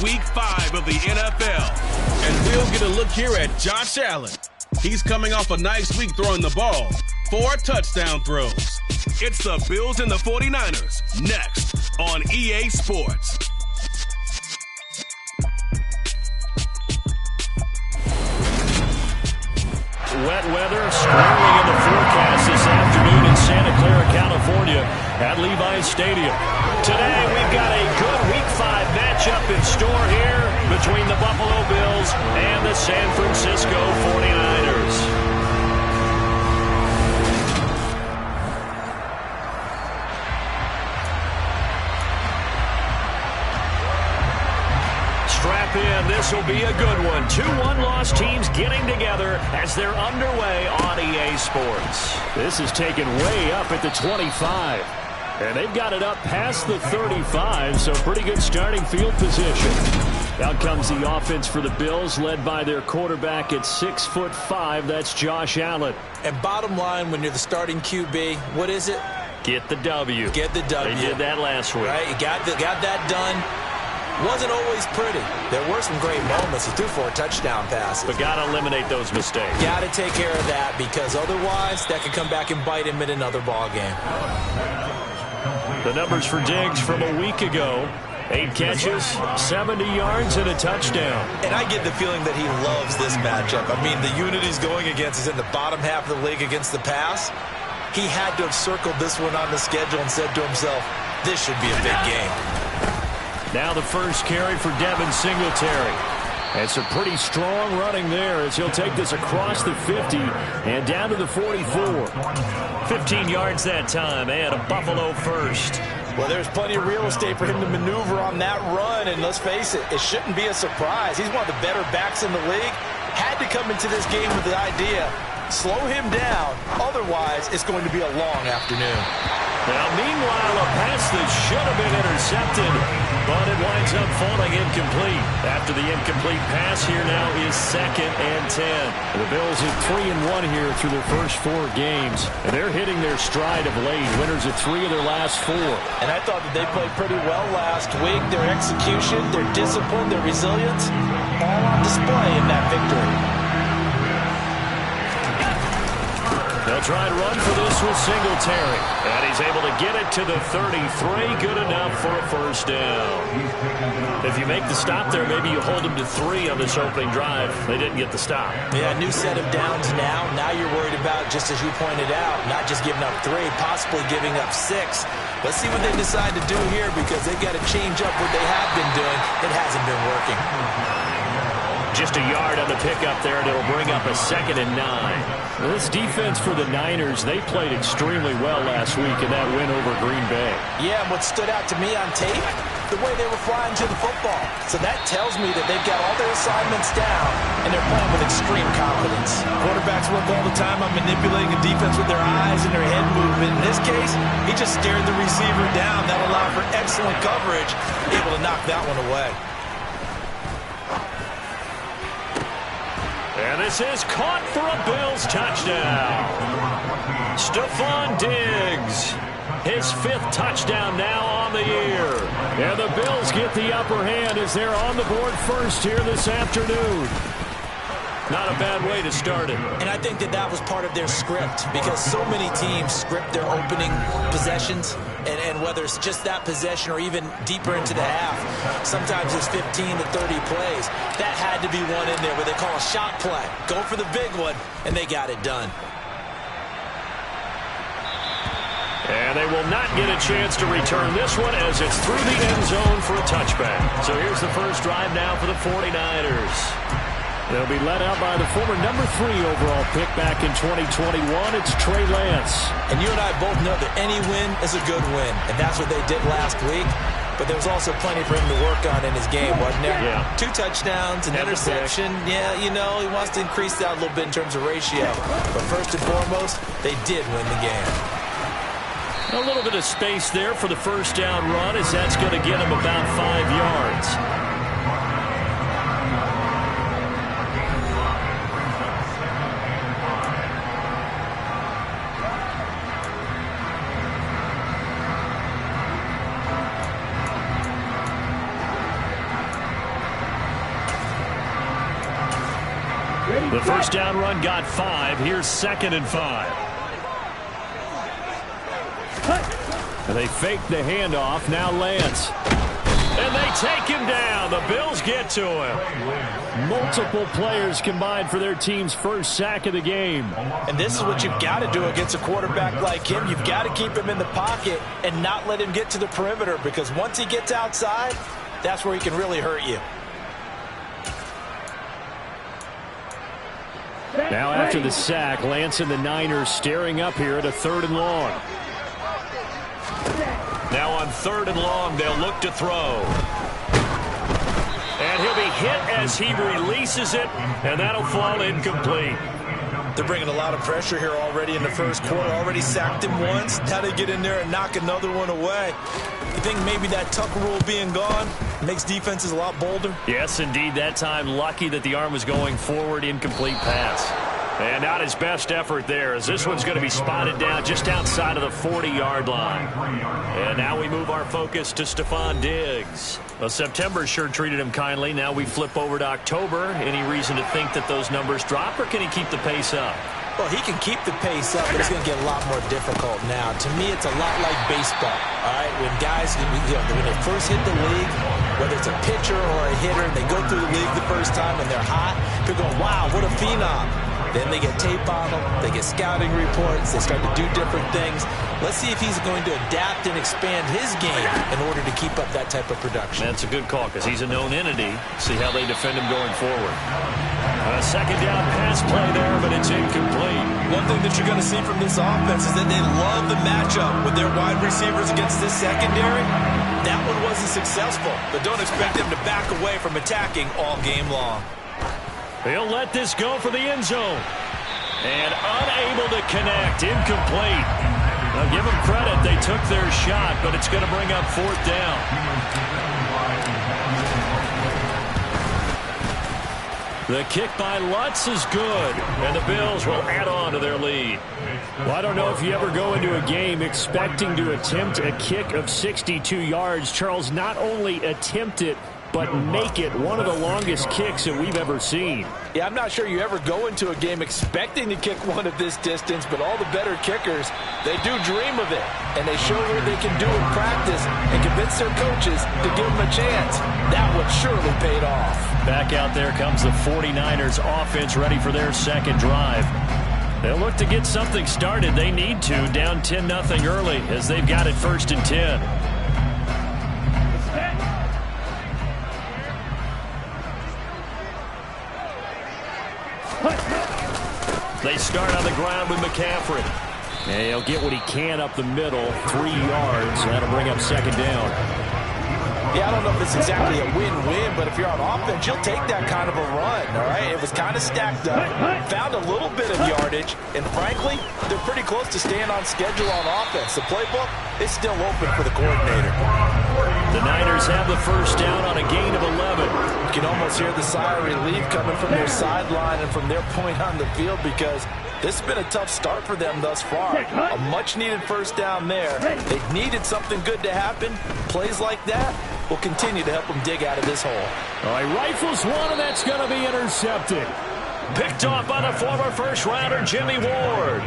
Week 5 of the NFL. And we'll get a look here at Josh Allen. He's coming off a nice week throwing the ball. 4 touchdown throws. It's the Bills and the 49ers next on EA Sports. Wet weather squarely in the forecast this afternoon in Santa Clara, California at Levi's Stadium. Today we've got a good Week 5 matchup in store here between the Buffalo Bills and the San Francisco 49ers. Strap in, this will be a good one. 2 one-loss teams getting together as they're underway on EA Sports. This is taken way up at the 25. And they've got it up past the 35, so pretty good starting field position. Out comes the offense for the Bills, led by their quarterback at 6'5". That's Josh Allen. And bottom line, when you're the starting QB, what is it? Get the W. Get the W. They did that last week. Right, you got that done. Wasn't always pretty. There were some great moments. He threw 4 touchdown passes. But got to eliminate those mistakes. Got to take care of that, because otherwise that could come back and bite him in another ball game. The numbers for Diggs from a week ago: 8 catches, 70 yards, and a touchdown. And I get the feeling that he loves this matchup. I mean, the unit he's going against is in the bottom half of the league against the pass. He had to have circled this one on the schedule and said to himself, this should be a big game. Now the first carry for Devin Singletary. And some pretty strong running there as he'll take this across the 50 and down to the 44. 15 yards that time and a Buffalo first. Well, there's plenty of real estate for him to maneuver on that run, and let's face it, it shouldn't be a surprise. He's one of the better backs in the league. Had to come into this game with the idea, slow him down, otherwise it's going to be a long afternoon. Now, meanwhile, a pass that should have been intercepted, but it winds up falling incomplete. After the incomplete pass, here now is 2nd and 10. The Bills are 3-1 here through their first 4 games, and they're hitting their stride of late. Winners of 3 of their last 4. And I thought that they played pretty well last week. Their execution, their discipline, their resilience, all on display in that victory. They'll try and run for this with Singletary. And he's able to get it to the 33. Good enough for a first down. If you make the stop there, maybe you hold them to 3 on this opening drive. They didn't get the stop. Yeah, new set of downs now. Now you're worried about, just as you pointed out, not just giving up 3, possibly giving up 6. Let's see what they decide to do here, because they've got to change up what they have been doing. It hasn't been working. Just a yard on the pickup there, and it'll bring up a 2nd and 9. This defense for the Niners, they played extremely well last week in that win over Green Bay. Yeah, and what stood out to me on tape, the way they were flying to the football. So that tells me that they've got all their assignments down, and they're playing with extreme confidence. Quarterbacks work all the time on manipulating the defense with their eyes and their head movement. In this case, he just stared the receiver down. That allowed for excellent coverage, able to knock that one away. And this is caught for a Bills touchdown. Stephon Diggs, his 5th touchdown now on the year. And the Bills get the upper hand as they're on the board first here this afternoon. Not a bad way to start it. And I think that was part of their script, because so many teams script their opening possessions, and whether it's just that possession or even deeper into the half, sometimes it's 15 to 30 plays. That had to be one in there where they call a shot play. Go for the big one, and they got it done. And they will not get a chance to return this one as it's through the end zone for a touchback. So here's the first drive now for the 49ers. They'll be led out by the former number 3 overall pick back in 2021. It's Trey Lance. And you and I both know that any win is a good win, and that's what they did last week. But there was also plenty for him to work on in his game, wasn't there? Yeah. 2 touchdowns, an interception. Yeah, you know, he wants to increase that a little bit in terms of ratio. But first and foremost, they did win the game. A little bit of space there for the first down run, as that's going to get him about 5 yards. The first down run got 5. Here's 2nd and 5. And they fake the handoff. Now Lance. And they take him down. The Bills get to him. Multiple players combined for their team's first sack of the game. And this is what you've got to do against a quarterback like him. You've got to keep him in the pocket and not let him get to the perimeter, because once he gets outside, that's where he can really hurt you. Now after the sack, Lance and the Niners staring up here at a 3rd and long. Now on 3rd and long, they'll look to throw. And he'll be hit as he releases it, and that'll fall incomplete. They're bringing a lot of pressure here already in the first quarter. Already sacked him once. Now they get in there and knock another one away. You think maybe that Tucker rule being gone makes defenses a lot bolder? Yes, indeed. That time, lucky that the arm was going forward. Incomplete pass. And not his best effort there, as this one's going to be spotted down just outside of the 40-yard line. And now we move our focus to Stephon Diggs. Well, September sure treated him kindly. Now we flip over to October. Any reason to think that those numbers drop, or can he keep the pace up? Well, he can keep the pace up, but it's going to get a lot more difficult now. To me, it's a lot like baseball, all right? When guys, when they first hit the league, whether it's a pitcher or a hitter, and they go through the league the first time and they're hot, they're going, wow, what a phenom. Then they get tape on them, they get scouting reports, they start to do different things. Let's see if he's going to adapt and expand his game in order to keep up that type of production. That's a good call, because he's a known entity. See how they defend him going forward. A 2nd down pass play there, but it's incomplete. One thing that you're going to see from this offense is that they love the matchup with their wide receivers against this secondary. That one wasn't successful, but don't expect them to back away from attacking all game long. He'll let this go for the end zone. And unable to connect. Incomplete. Now give them credit. They took their shot, but it's going to bring up 4th down. The kick by Lutz is good, and the Bills will add on to their lead. Well, I don't know if you ever go into a game expecting to attempt a kick of 62 yards. Charles, not only attempt it, but make it one of the longest kicks that we've ever seen. Yeah, I'm not sure you ever go into a game expecting to kick one of this distance, but all the better kickers, they do dream of it, and they show what they can do in practice and convince their coaches to give them a chance. That one surely paid off. Back out there comes the 49ers offense, ready for their 2nd drive. They'll look to get something started. They need to, down 10-0 early, as they've got it 1st and 10. They start on the ground with McCaffrey. And he'll get what he can up the middle, 3 yards. That'll bring up 2nd down. Yeah, I don't know if it's exactly a win-win, but if you're on offense, you'll take that kind of a run, all right? It was kind of stacked up, found a little bit of yardage, and frankly, they're pretty close to staying on schedule on offense. The playbook is still open for the coordinator. The Niners have the first down on a gain of 11. You can almost hear the sigh of relief coming from their sideline and from their point on the field, because this has been a tough start for them thus far. A much-needed first down there. They've needed something good to happen. Plays like that will continue to help them dig out of this hole. All right, rifles one, and that's going to be intercepted. Picked off by the former first-rounder, Jimmy Ward.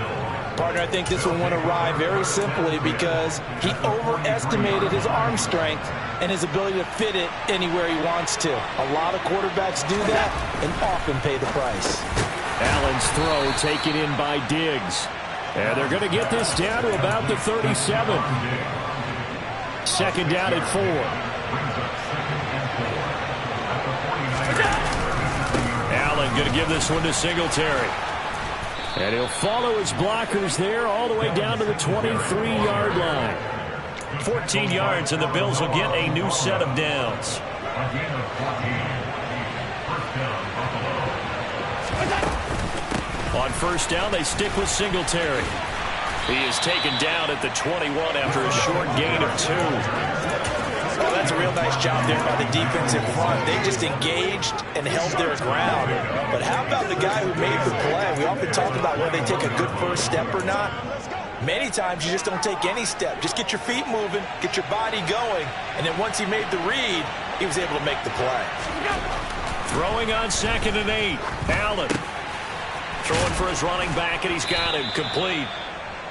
Partner, I think this one went awry very simply because he overestimated his arm strength and his ability to fit it anywhere he wants to. A lot of quarterbacks do that and often pay the price. Allen's throw taken in by Diggs. And they're going to get this down to about the 37. 2nd down at 4. Allen going to give this one to Singletary. And he'll follow his blockers there all the way down to the 23-yard line. 14 yards, and the Bills will get a new set of downs. On first down, they stick with Singletary. He is taken down at the 21 after a short gain of 2. Well, that's a real nice job there by the defense in front. They just engaged and held their ground. But how about the guy who made the play? We often talk about whether they take a good first step or not. Many times you just don't take any step. Just get your feet moving, get your body going, and then once he made the read, he was able to make the play. Throwing on 2nd and 8. Allen. Throwing for his running back, and he's got him complete.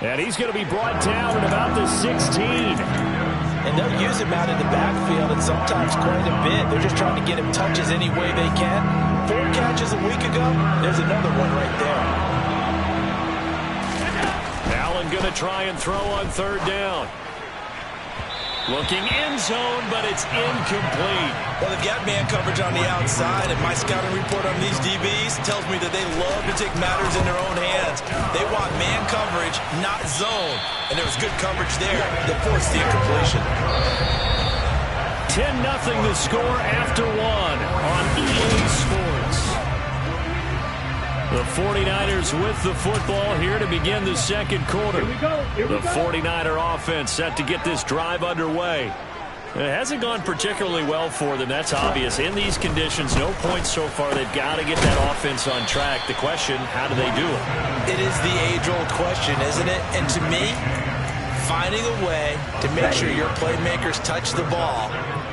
And he's going to be brought down at about the 16. And they'll use him out in the backfield, and sometimes quite a bit. They're just trying to get him touches any way they can. 4 catches a week ago, there's another one right there. Allen going to try and throw on 3rd down. Looking end zone, but it's incomplete. Well, they've got man coverage on the outside, and my scouting report on these DBs tells me that they love to take matters in their own hands. They want man coverage, not zone. And there was good coverage there that forced the incompletion. 10-0 the score after 1 on EA Sports. The 49ers with the football here to begin the second quarter. The 49er offense set to get this drive underway. It hasn't gone particularly well for them, that's obvious. In these conditions, no points so far. They've got to get that offense on track. The question, how do they do it? It is the age-old question, isn't it? And to me, finding a way to make sure your playmakers touch the ball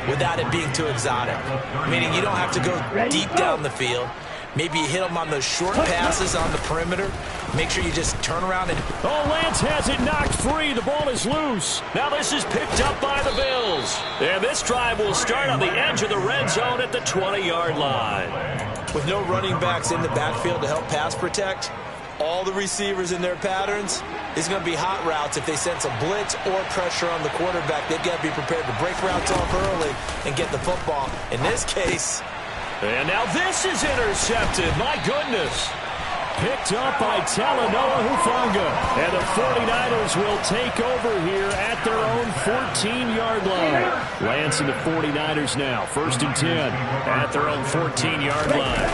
without it being too exotic. Meaning you don't have to go deep down the field. Maybe you hit them on those short passes on the perimeter. Make sure you just turn around and... Oh, Lance has it knocked free. The ball is loose. Now this is picked up by the Bills. And this drive will start on the edge of the red zone at the 20-yard line. With no running backs in the backfield to help pass protect, all the receivers in their patterns is going to be hot routes. If they sense a blitz or pressure on the quarterback, they've got to be prepared to break routes off early and get the football. In this case... And now this is intercepted. My goodness. Picked up by Talanoa Hufanga. And the 49ers will take over here at their own 14-yard line. Lance and the 49ers now. 1st and 10 at their own 14-yard line.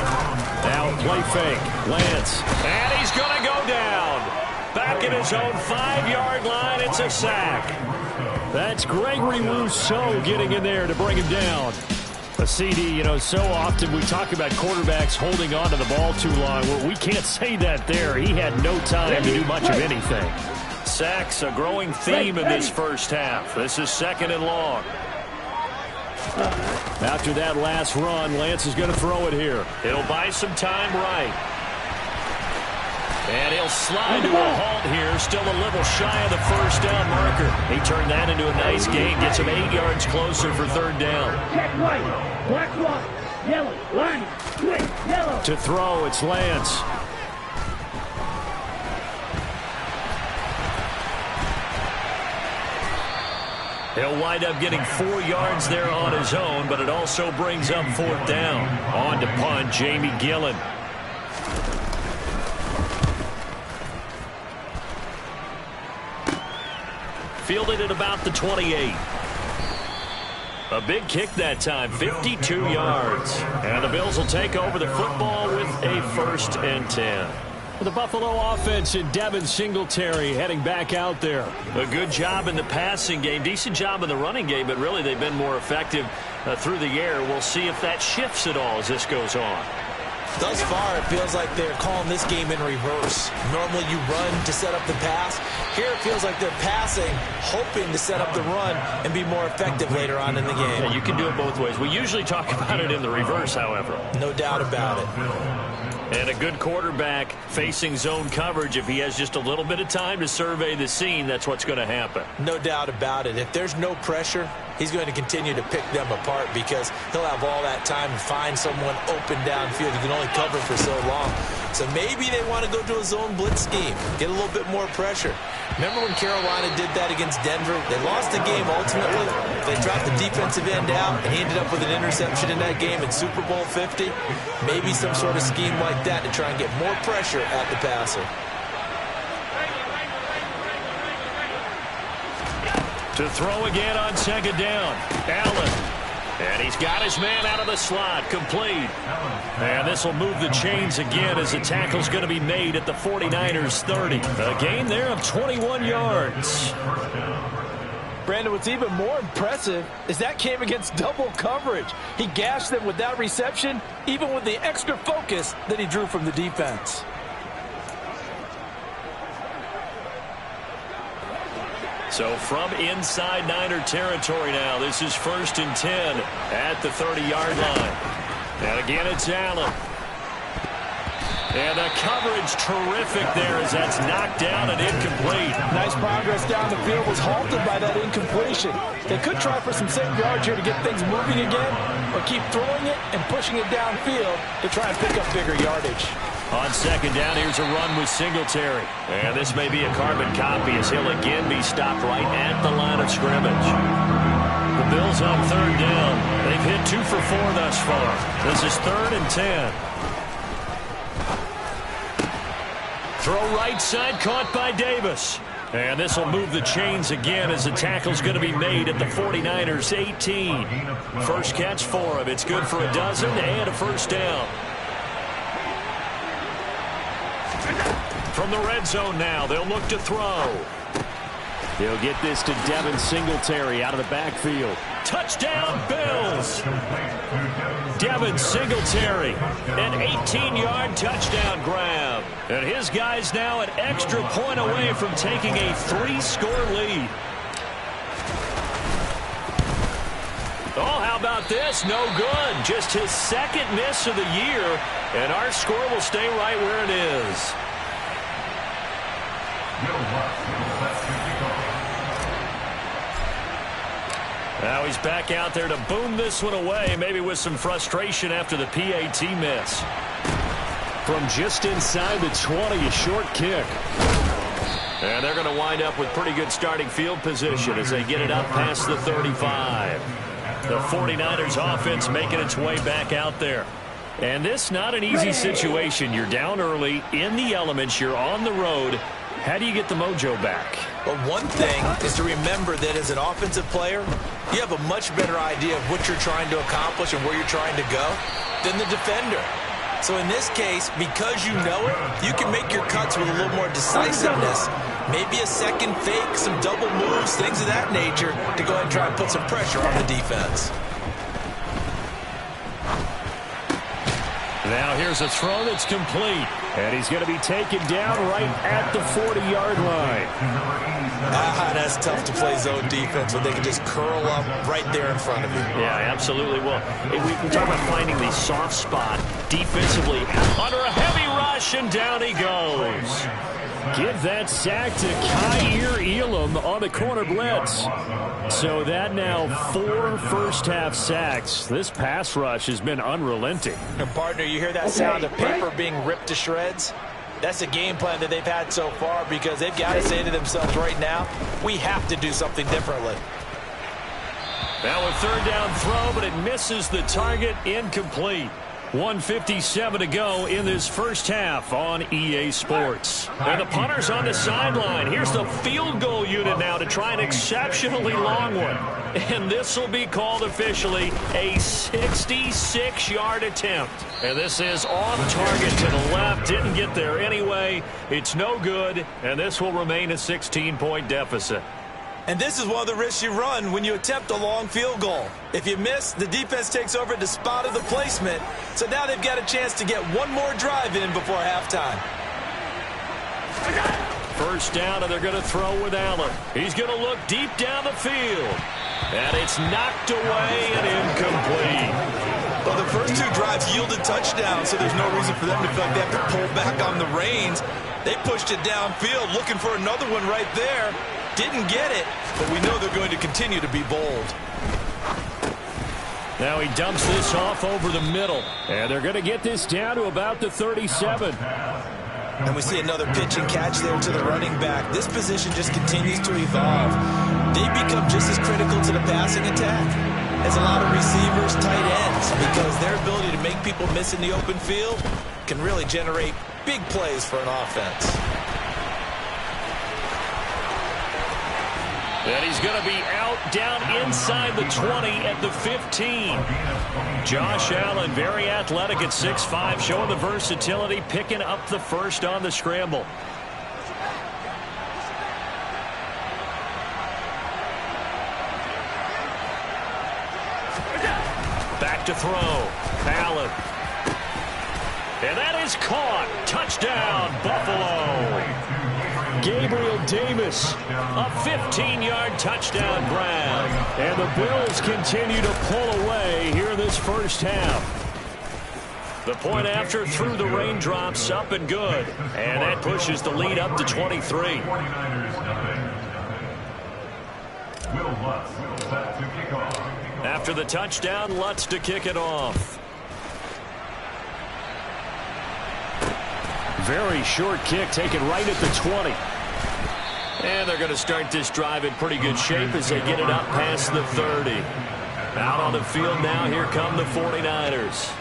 Now play fake. Lance. And he's going to go down. Back at his own 5-yard line. It's a sack. That's Gregory Rousseau getting in there to bring him down. A CD, so often we talk about quarterbacks holding on to the ball too long. Well, we can't say that there. He had no time to do much of anything. Sacks, a growing theme in this first half. This is 2nd and long. After that last run, Lance is going to throw it here. He'll buy some time right. And he'll slide to a halt here, still a little shy of the 1st down marker. He turned that into a nice gain, gets him 8 yards closer for 3rd down. Check white, black one, yellow, line, quick, yellow. To throw, it's Lance. He'll wind up getting 4 yards there on his own, but it also brings up 4th down. On to punt, Jamie Gillen. Fielded at about the 28. A big kick that time, 52 yards. And the Bills will take over the football with a 1st and 10. The Buffalo offense and Devin Singletary heading back out there. A good job in the passing game, decent job in the running game, but really they've been more effective through the air. We'll see if that shifts at all as this goes on. Thus far, it feels like they're calling this game in reverse. Normally you run to set up the pass. Here it feels like they're passing, hoping to set up the run and be more effective later on in the game. Yeah, you can do it both ways. We usually talk about it in the reverse, however. No doubt about it. And a good quarterback facing zone coverage, if he has just a little bit of time to survey the scene, that's what's going to happen. No doubt about it. If there's no pressure, he's going to continue to pick them apart because he'll have all that time to find someone open downfield. He can only cover for so long. So maybe they want to go to a zone blitz scheme, get a little bit more pressure. Remember when Carolina did that against Denver? They lost the game ultimately. They dropped the defensive end out, and he ended up with an interception in that game in Super Bowl 50. Maybe some sort of scheme like that to try and get more pressure at the passer. To throw again on 2nd down. Allen. And he's got his man out of the slot. Complete. And this will move the chains again as the tackle's going to be made at the 49ers 30. A gain there of 21 yards. Brandon, what's even more impressive is that came against double coverage. He gashed them with that reception, even with the extra focus that he drew from the defense. So from inside Niner territory now, this is 1st and 10 at the 30-yard line. And again, it's Allen. And the coverage terrific there as that's knocked down and incomplete. Nice progress down the field was halted by that incompletion. They could try for some safe yards here to get things moving again, or keep throwing it and pushing it downfield to try and pick up bigger yardage. On second down, here's a run with Singletary. And this may be a carbon copy as he'll again be stopped right at the line of scrimmage. The Bills on third down. They've hit 2 for 4 thus far. This is 3rd and 10. Throw right side, caught by Davis. And this will move the chains again as the tackle's going to be made at the 49ers 18. First catch for him. It's good for a dozen and a first down. From the red zone now, they'll look to throw. They'll get this to Devin Singletary out of the backfield. Touchdown, Bills! Devin Singletary, an 18-yard touchdown grab. And his guy's now an extra point away from taking a 3-score lead. Oh, how about this? No good. Just his second miss of the year, and our score will stay right where it is. Now he's back out there to boom this one away, maybe with some frustration after the PAT miss. From just inside the 20, a short kick. And they're going to wind up with pretty good starting field position as they get it up past the 35. The 49ers offense making its way back out there. And this not an easy situation. You're down early, in the elements, you're on the road. How do you get the mojo back? Well, one thing is to remember that as an offensive player, you have a much better idea of what you're trying to accomplish and where you're trying to go than the defender. So in this case, because you know it, you can make your cuts with a little more decisiveness. Maybe a second fake, some double moves, things of that nature to go ahead and try and put some pressure on the defense. Now here's a throw that's complete. And he's going to be taken down right at the 40-yard line. That's tough to play zone defense when they can just curl up right there in front of you. Yeah, absolutely. Well, we talk about finding the soft spot defensively under a heavy rush, and down he goes. Give that sack to Kaiir Elam on the corner blitz. So that now 4 first-half sacks. This pass rush has been unrelenting. And partner, you hear that sound of paper being ripped to shreds? That's a game plan that they've had so far because they've got to say to themselves right now, we have to do something differently. Now a third down throw, but it misses the target, incomplete. 1:57 to go in this first half on EA Sports. And the punter's on the sideline. Here's the field goal unit now to try an exceptionally long one. And this will be called officially a 66-yard attempt. And this is off target to the left. Didn't get there anyway. It's no good, and this will remain a 16-point deficit. And this is one of the risks you run when you attempt a long field goal. If you miss, the defense takes over at the spot of the placement. So now they've got a chance to get one more drive in before halftime. First down, and they're going to throw with Allen. He's going to look deep down the field. And it's knocked away and incomplete. Well, the first 2 drives yielded touchdowns, so there's no reason for them to feel like they have to pull back on the reins. They pushed it downfield, looking for another one right there. Didn't get it, but we know they're going to continue to be bold. Now he dumps this off over the middle, and they're going to get this down to about the 37. And we see another pitch and catch there to the running back. This position just continues to evolve. They become just as critical to the passing attack as a lot of receivers, tight ends, because their ability to make people miss in the open field can really generate big plays for an offense. And he's going to be out down inside the 20 at the 15. Josh Allen, very athletic at 6'5", showing the versatility, picking up the first on the scramble. Back to throw. Allen. And that is caught. Touchdown, Buffalo. Gabriel Davis, a 15-yard touchdown grab. And the Bills continue to pull away here in this first half. The point after through the raindrops, up and good. And that pushes the lead up to 23. After the touchdown, Lutz to kick it off. Very short kick taken right at the 20. And they're going to start this drive in pretty good shape as they get it up past the 30. Out on the field now, here come the 49ers.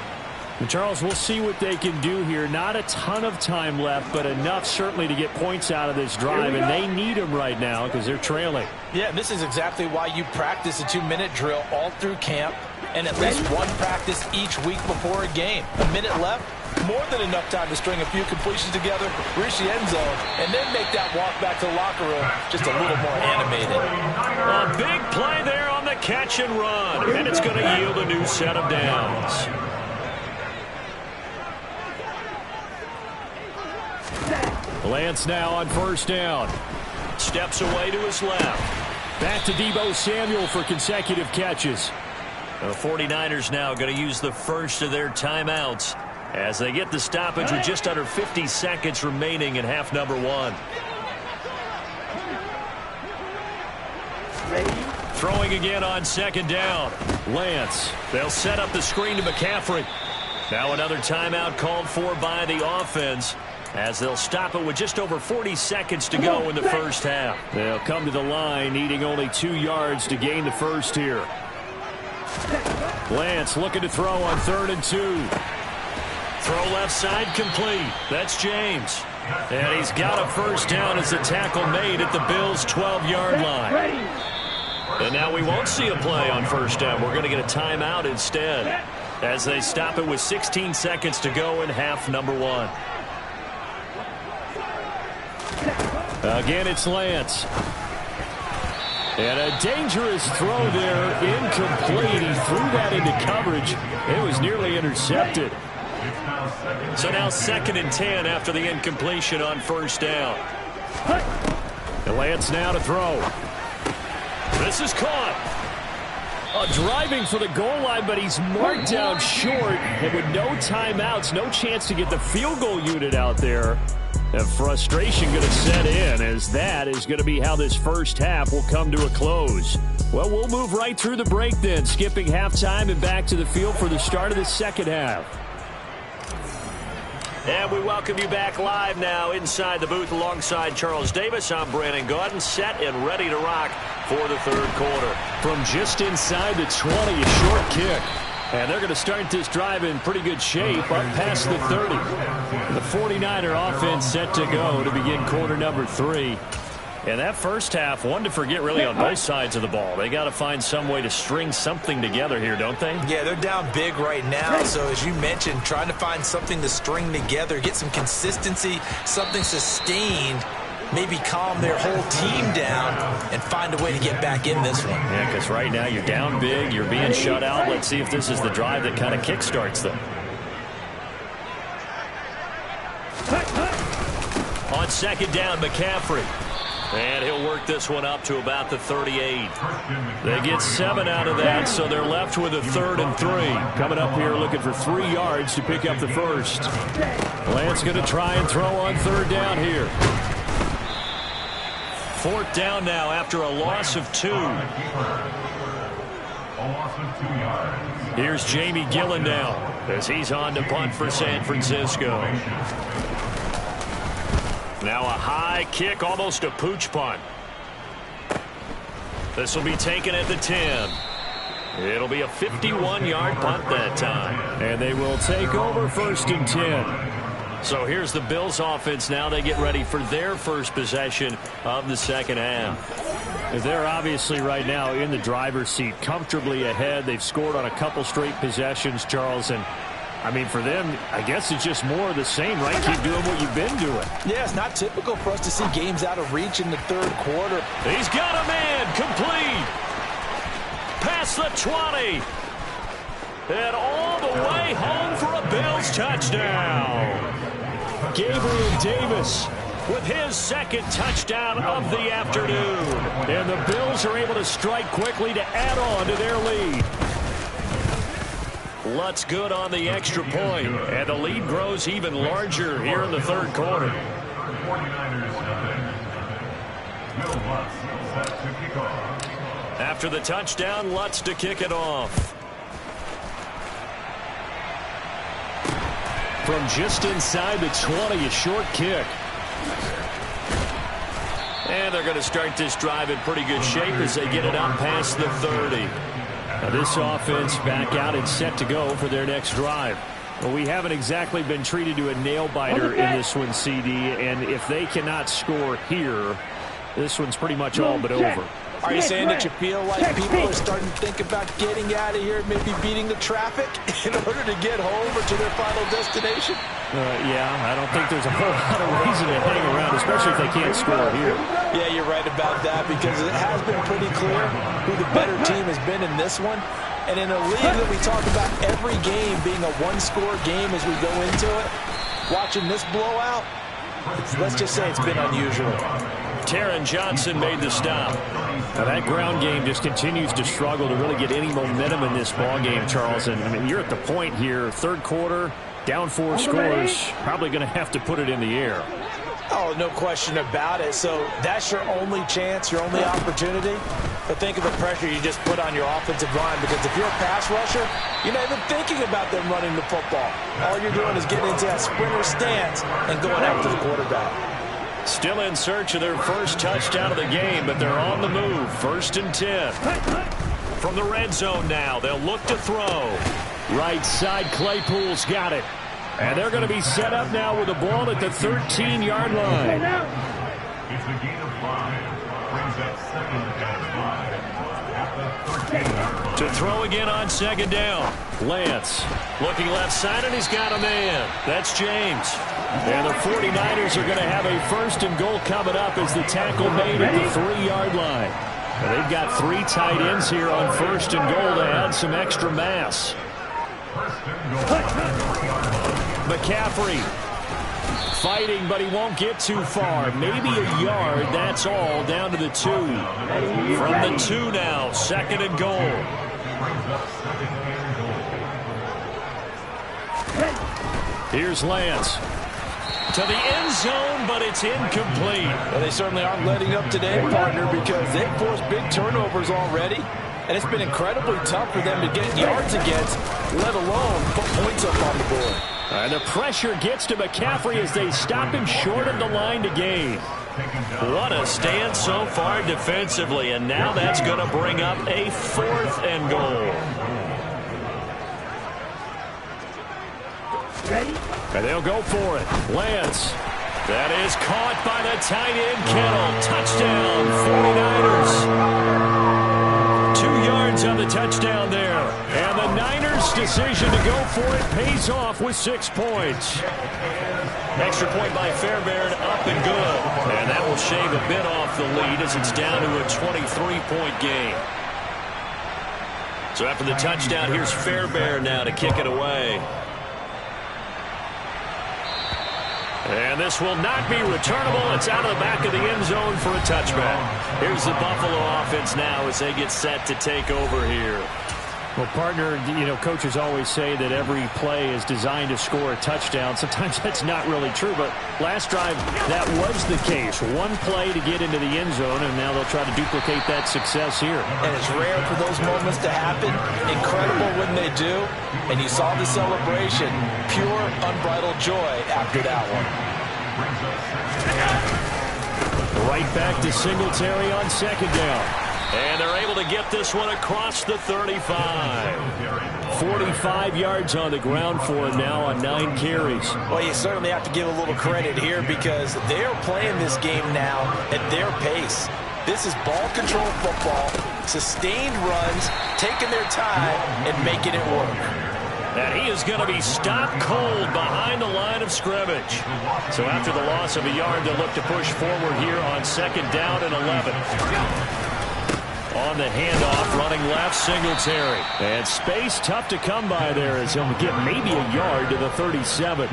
And Charles, we'll see what they can do here. Not a ton of time left, but enough certainly to get points out of this drive, and they need them right now because they're trailing. Yeah, this is exactly why you practice a 2-minute drill all through camp and at least one practice each week before a game. A minute left, more than enough time to string a few completions together, reach the end zone, and then make that walk back to the locker room just a little more animated. A big play there on the catch and run, and it's going to yield a new set of downs. Lance now on first down. Steps away to his left. Back to Deebo Samuel for consecutive catches. The 49ers now going to use the first of their timeouts as they get the stoppage with just under 50 seconds remaining in half number 1. Throwing again on second down. Lance. They'll set up the screen to McCaffrey. Now another timeout called for by the offense, as they'll stop it with just over 40 seconds to go in the first half. They'll come to the line, needing only 2 yards to gain the first here. Lance looking to throw on 3rd and 2. Throw left side complete. That's James. And he's got a first down as the tackle made at the Bills' 12-yard line. And now we won't see a play on first down. We're going to get a timeout instead, as they stop it with 16 seconds to go in half number 1. Again, it's Lance. And a dangerous throw there, incomplete. He threw that into coverage. It was nearly intercepted. So now 2nd and 10 after the incompletion on first down. And Lance now to throw. This is caught. Driving for the goal line, but he's marked down short. And with no timeouts, no chance to get the field goal unit out there. And frustration going to set in, as that is going to be how this first half will come to a close. Well, we'll move right through the break then, skipping halftime and back to the field for the start of the second half. And we welcome you back live now inside the booth alongside Charles Davis. I'm Brandon Gaudin, set and ready to rock for the third quarter. From just inside the 20, a short kick. And they're going to start this drive in pretty good shape up past the 30. The 49er offense set to go to begin quarter number 3. And that first half, one to forget really on both sides of the ball. They got to find some way to string something together here, don't they? Yeah, they're down big right now. So as you mentioned, trying to find something to string together, get some consistency, something sustained, maybe calm their whole team down and find a way to get back in this one. Yeah, because right now you're down big, you're being shut out. Let's see if this is the drive that kind of kickstarts them. On second down, McCaffrey. And he'll work this one up to about the 38. They get 7 out of that, so they're left with a 3rd and 3. Coming up here looking for 3 yards to pick up the first. Lance going to try and throw on 3rd down here. 4th down now after a loss of 2. Here's Jamie Gillen now as he's on to punt for San Francisco. Now a high kick, almost a pooch punt. This will be taken at the 10. It'll be a 51-yard punt that time. And they will take over 1st and 10. So here's the Bills offense now. They get ready for their first possession of the second half. They're obviously right now in the driver's seat, comfortably ahead. They've scored on a couple straight possessions, Charles, and I mean, for them, I guess it's just more of the same, right? Keep doing what you've been doing. Yeah, it's not typical for us to see games out of reach in the third quarter. He's got a man, complete. Past the 20. And all the way home for a Bills touchdown. Gabriel Davis with his 2nd touchdown of the afternoon. And the Bills are able to strike quickly to add on to their lead. Lutz good on the extra point, and the lead grows even larger here in the third quarter. After the touchdown, Lutz to kick it off. From just inside the 20, a short kick. And they're going to start this drive in pretty good shape as they get it out past the 30. Now this offense back out and set to go for their next drive. Well, we haven't exactly been treated to a nail-biter in this one, CD, and if they cannot score here, this one's pretty much all but over. Are you saying that you feel like people are starting to think about getting out of here, maybe beating the traffic in order to get home or to their final destination? Yeah, I don't think there's a whole lot of reason to hang around, especially if they can't score here. Yeah, you're right about that because it has been pretty clear who the better team has been in this one. And in a league that we talk about every game being a one-score game as we go into it, watching this blowout, let's just say it's been unusual. Taron Johnson made the stop. Now that ground game just continues to struggle to really get any momentum in this ball game, Charles. And I mean, you're at the point here, third quarter, down 4 scores, probably going to have to put it in the air. Oh, no question about it. So that's your only chance, your only opportunity. But think of the pressure you just put on your offensive line, because if you're a pass rusher, you're not even thinking about them running the football. All you're doing is getting into that sprinter stance and going after the quarterback. Still in search of their first touchdown of the game, but they're on the move. 1st and 10. From the red zone now, they'll look to throw. Right side, Claypool's got it. And they're going to be set up now with the ball at the 13-yard line. It's the gain of 5. Brings up 2nd and 5. To throw again on 2nd down. Lance looking left side, and he's got a man. That's James. And the 49ers are going to have a 1st and goal coming up as the tackle made at the 3-yard line. Now they've got 3 tight ends here on 1st and goal to add some extra mass. McCaffrey fighting, but he won't get too far. Maybe a yard, that's all, down to the 2. From the 2 now, 2nd and goal. Here's Lance. To the end zone, but it's incomplete. Well, they certainly aren't letting up today, partner, because they've forced big turnovers already. And it's been incredibly tough for them to get yards against, let alone put points up on the board. And the pressure gets to McCaffrey as they stop him short of the line to gain. What a stand so far defensively, and now that's going to bring up a 4th and goal. Ready? And they'll go for it. Lance. That is caught by the tight end, Kittle. Touchdown, 49ers. 2 yards on the touchdown there. And the Niners' decision to go for it pays off with 6 points. Extra point by Fairbairn, up and good. And that will shave a bit off the lead as it's down to a 23-point game. So after the touchdown, here's Fairbairn now to kick it away. And this will not be returnable. It's out of the back of the end zone for a touchback. Here's the Buffalo offense now as they get set to take over here. Well, partner, you know, coaches always say that every play is designed to score a touchdown. Sometimes that's not really true, but last drive, that was the case. 1 play to get into the end zone, and now they'll try to duplicate that success here. And it's rare for those moments to happen. Incredible when they do. And you saw the celebration. Pure, unbridled joy after that one. Right back to Singletary on 2nd down. And they're able to get this one across the 35. 45 yards on the ground for him now on 9 carries. Well, you certainly have to give a little credit here because they're playing this game now at their pace. This is ball control football, sustained runs, taking their time, and making it work. And he is going to be stopped cold behind the line of scrimmage. So after the loss of a yard, they'll look to push forward here on 2nd down and 11. On the handoff, running left, Singletary. And space tough to come by there as he'll get maybe a yard to the 37.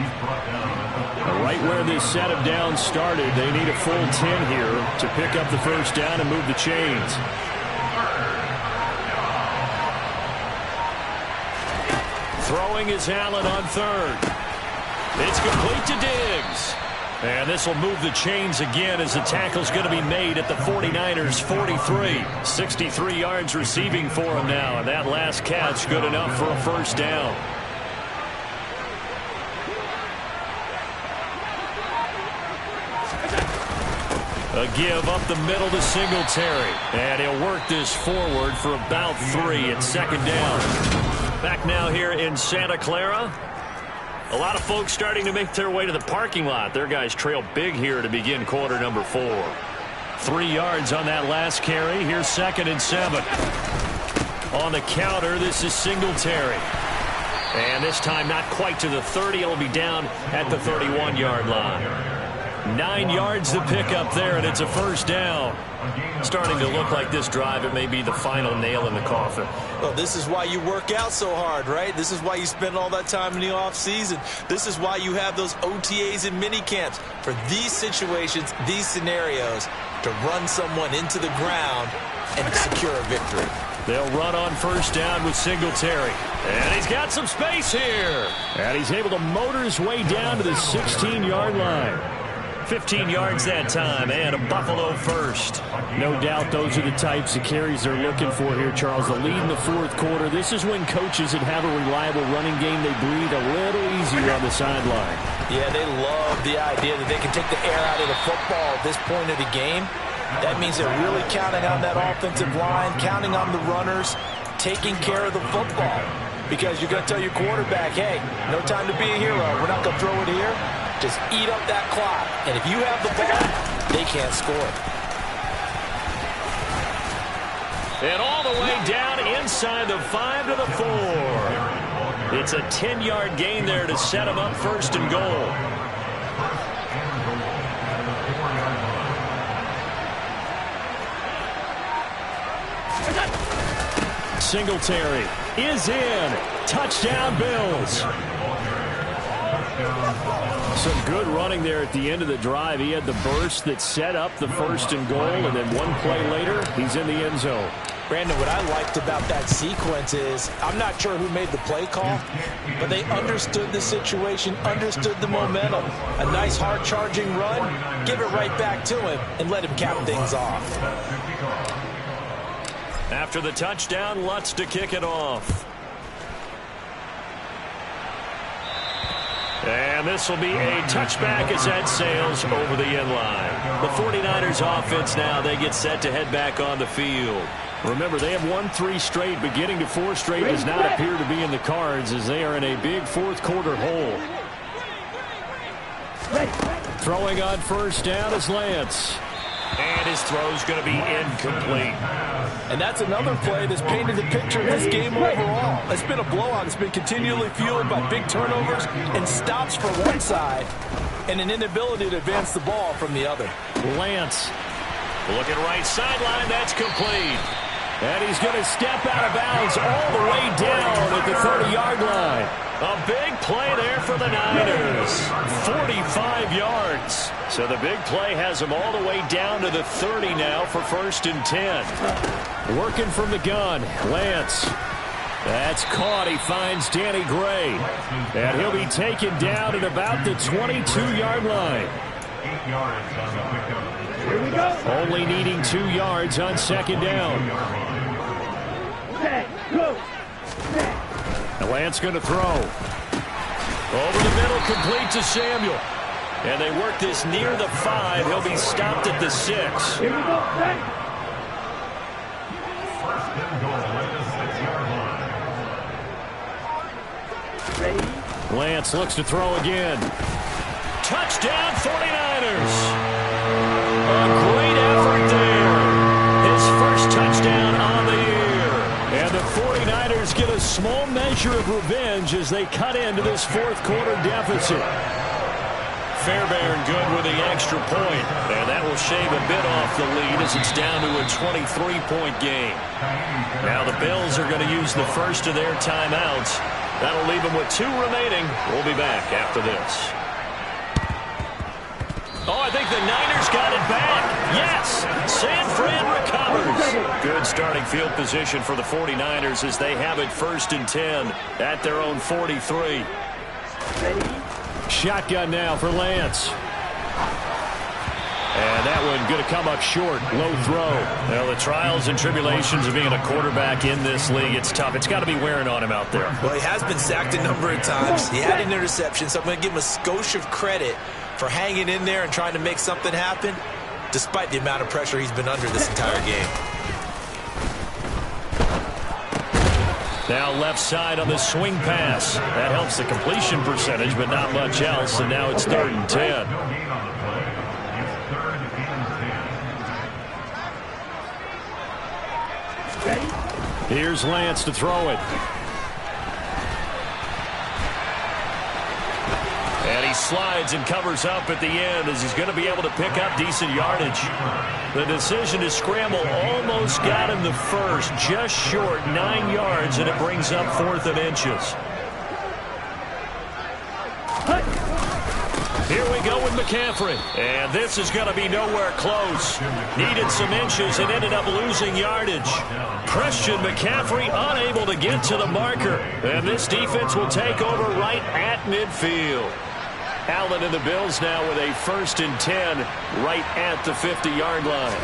Right where this set of downs started, they need a full 10 here to pick up the 1st down and move the chains. Throwing is Allen on third. It's complete to Diggs. And this will move the chains again as the tackle's going to be made at the 49ers 43. 63 yards receiving for him now. And that last catch good enough for a first down. A give up the middle to Singletary. And he'll work this forward for about 3 at second down. Back now here in Santa Clara. A lot of folks starting to make their way to the parking lot. Their guys trail big here to begin quarter number 4. 3 yards on that last carry. Here's 2nd and 7. On the counter, this is Singletary. And this time not quite to the 30. It'll be down at the 31-yard line. 9 yards to pick up there, and it's a first down. Starting to look like this drive, it may be the final nail in the coffin. Well, this is why you work out so hard, right? This is why you spend all that time in the offseason. This is why you have those OTAs and mini camps for these situations, these scenarios, to run someone into the ground and secure a victory. They'll run on first down with Singletary. And he's got some space here. And he's able to motor his way down to the 16-yard line. 15 yards that time, and a Buffalo first. No doubt those are the types of carries they're looking for here, Charles. The lead in the fourth quarter. This is when coaches that have a reliable running game, they breathe a little easier on the sideline. Yeah, they love the idea that they can take the air out of the football at this point of the game. That means they're really counting on that offensive line, counting on the runners, taking care of the football. Because you're going to tell your quarterback, hey, no time to be a hero. We're not going to throw it here. Just eat up that clock. And if you have the ball, they can't score. And all the way down inside the 5 to the 4. It's a 10-yard gain there to set them up first and goal. Singletary is in. Touchdown, Bills. Some good running there at the end of the drive. He had the burst that set up the first and goal, and then one play later, he's in the end zone. Brandon, what I liked about that sequence is, I'm not sure who made the play call, but they understood the situation, understood the momentum. A nice hard-charging run, give it right back to him, and let him cap things off. After the touchdown, Lutz to kick it off. And this will be a touchback as that sails over the end line. The 49ers offense now, they get set to head back on the field. Remember, they have won 3 straight. Beginning to 4 straight does not appear to be in the cards as they are in a big fourth quarter hole. Throwing on first down is Lance. And his throw's going to be incomplete. And that's another play that's painted the picture of this game overall. It's been a blowout. It's been continually fueled by big turnovers and stops for one side and an inability to advance the ball from the other. Lance. Looking right sideline. That's complete. And he's going to step out of bounds all the way down at the 30-yard line. A big play there for the Niners. 45 yards. So the big play has them all the way down to the 30 now for first and 10. Working from the gun, Lance. That's caught. He finds Danny Gray. And he'll be taken down at about the 22-yard line. 8 yards on the pickup. Here we go. Only needing 2 yards on second down. Set, go. Set. And Lance going to throw. Over the middle, complete to Samuel. And they work this near the 5. He'll be stopped at the 6. Here we go. Set. First and goal at the 6-yard line. Ready. Lance looks to throw again. Touchdown, 49ers. A great effort there. His first touchdown on the year. And the 49ers get a small measure of revenge as they cut into this fourth quarter deficit. Fairbairn good with the extra point. And that will shave a bit off the lead as it's down to a 23-point game. Now the Bills are going to use the first of their timeouts. That'll leave them with 2 remaining. We'll be back after this. Oh, I think the Niners got it back. Yes! San Fran recovers. Good starting field position for the 49ers as they have it 1st and 10 at their own 43. Shotgun now for Lance. And that one going to come up short. Low throw. Well, the trials and tribulations of being a quarterback in this league, it's tough. It's got to be wearing on him out there. Well, he has been sacked a number of times. He had an interception, so I'm going to give him a skosh of credit for hanging in there and trying to make something happen, despite the amount of pressure he's been under this entire game. Now left side on the swing pass. That helps the completion percentage, but not much else, and now it's 3rd and 10. Here's Lance to throw it. And he slides and covers up at the end as he's going to be able to pick up decent yardage. The decision to scramble almost got him the first, just short 9 yards, and it brings up 4th and inches. Here we go with McCaffrey. And this is going to be nowhere close. Needed some inches and ended up losing yardage. Christian McCaffrey unable to get to the marker. And this defense will take over right at midfield. Allen and the Bills now with a 1st and 10 right at the 50-yard line.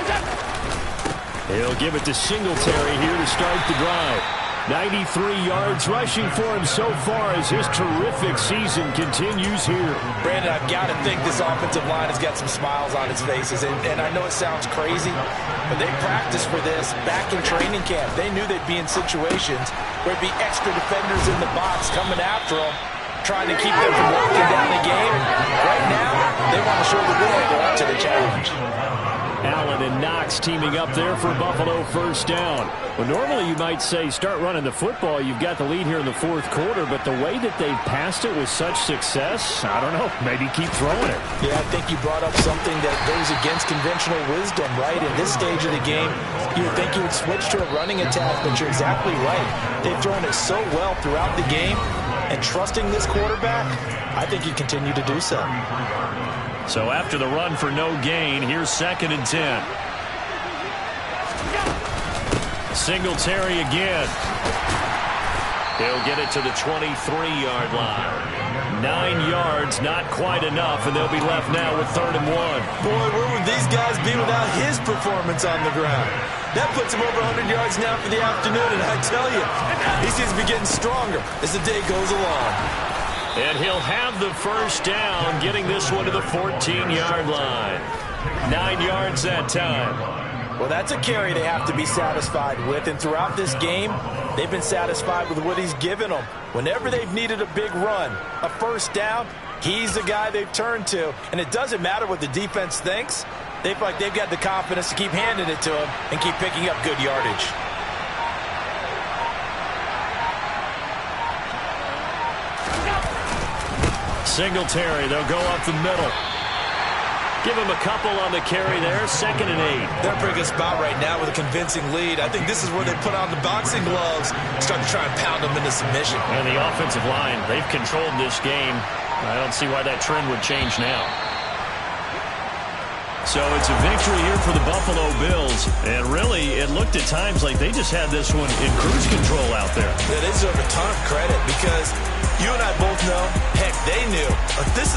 He'll give it to Singletary here to start the drive. 93 yards rushing for him so far as his terrific season continues here. Brandon, I've got to think this offensive line has got some smiles on its faces. And I know it sounds crazy, but they practiced for this back in training camp. They knew they'd be in situations where there'd be extra defenders in the box coming after them, trying to keep them from locking down the game. Right now, they want to show the world they're up to the challenge. Allen and Knox teaming up there for Buffalo 1st down. Well, normally you might say start running the football. You've got the lead here in the 4th quarter, but the way that they've passed it with such success, I don't know, maybe keep throwing it. Yeah, I think you brought up something that goes against conventional wisdom, right? In this stage of the game, you would think you would switch to a running attack, but you're exactly right. They've thrown it so well throughout the game, and trusting this quarterback, I think you continue to do so. So after the run for no gain, here's 2nd and 10. Singletary again. He'll get it to the 23-yard line. 9 yards, not quite enough, and they'll be left now with 3rd and 1. Boy, where would these guys be without his performance on the ground? That puts him over 100 yards now for the afternoon, and I tell you, he seems to be getting stronger as the day goes along. And he'll have the 1st down, getting this one to the 14-yard line. 9 yards that time. Well, that's a carry they have to be satisfied with, and throughout this game, they've been satisfied with what he's given them. Whenever they've needed a big run, a 1st down, he's the guy they've turned to. And it doesn't matter what the defense thinks. They feel like they've got the confidence to keep handing it to him and keep picking up good yardage. Singletary, they'll go up the middle. Give him a couple on the carry there. 2nd and 8. They're in a pretty good spot right now with a convincing lead. I think this is where they put on the boxing gloves, start to try and pound them into submission. And the offensive line, they've controlled this game. I don't see why that trend would change now. So it's a victory here for the Buffalo Bills. And really, it looked at times like they just had this one in cruise control out there. Yeah, they deserve a ton of credit because you and I both know, heck, they knew. This is